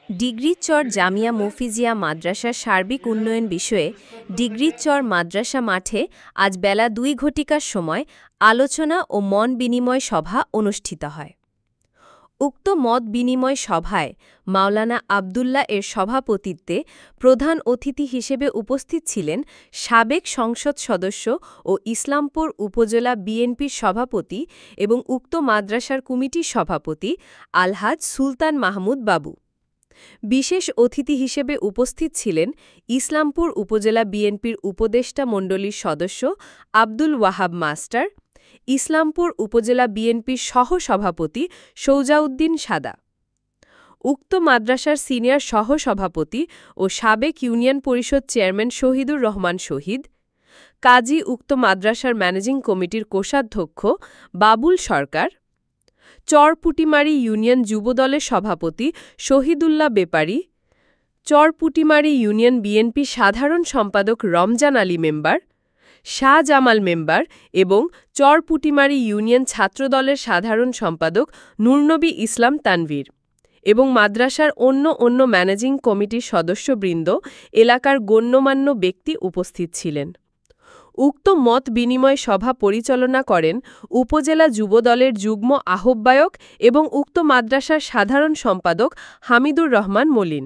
ডিগ্রিচর জামিয়া মফিজিয়া মাদ্রাসার সার্বিক উন্নয়ন বিষয়ে ডিগ্রিচর মাদ্রাসা মাঠে আজ বেলা ২ ঘটিকার সময় আলোচনা ও মত বিনিময় সভা অনুষ্ঠিত হয়। উক্ত মত বিনিময় সভায় মাওলানা আবদুল্লাহ এর সভাপতিত্বে প্রধান অতিথি হিসেবে উপস্থিত ছিলেন সাবেক সংসদ সদস্য ও ইসলামপুর উপজেলা বিএনপির সভাপতি এবং উক্ত মাদ্রাসার কমিটির সভাপতি আলহাজ সুলতান মাহমুদ বাবু। বিশেষ অতিথি হিসেবে উপস্থিত ছিলেন ইসলামপুর উপজেলা বিএনপির উপদেষ্টা মণ্ডলীর সদস্য আব্দুল ওয়াহাব মাস্টার, ইসলামপুর উপজেলা বিএনপির সহ-সভাপতি শৌজাউদ্দিন সাদা, উক্ত মাদ্রাসার সিনিয়র সহ-সভাপতি ও সাবেক ইউনিয়ন পরিষদ চেয়ারম্যান শহীদুর রহমান শহীদ, কাজী উক্ত মাদ্রাসার ম্যানেজিং কমিটির কোষাধ্যক্ষ বাবুল সরকার, চরপুটিমারী ইউনিয়ন যুবদলের সভাপতি শহীদুল্লাহ বেপারী, চরপুটিমারী ইউনিয়ন বিএনপি সাধারণ সম্পাদক রমজান আলী মেম্বার, শাহ জামাল মেম্বার এবং চরপুটিমারী ইউনিয়ন ছাত্রদলের সাধারণ সম্পাদক নুরনবী ইসলাম তানভীর এবং মাদ্রাসার অন্য ম্যানেজিং কমিটির সদস্যবৃন্দ, এলাকার গণ্যমান্য ব্যক্তি উপস্থিত ছিলেন। উক্ত মত বিনিময় সভা পরিচালনা করেন উপজেলা যুবদলের যুগ্ম আহ্বায়ক এবং উক্ত মাদ্রাসার সাধারণ সম্পাদক হামিদুর রহমান মলিন।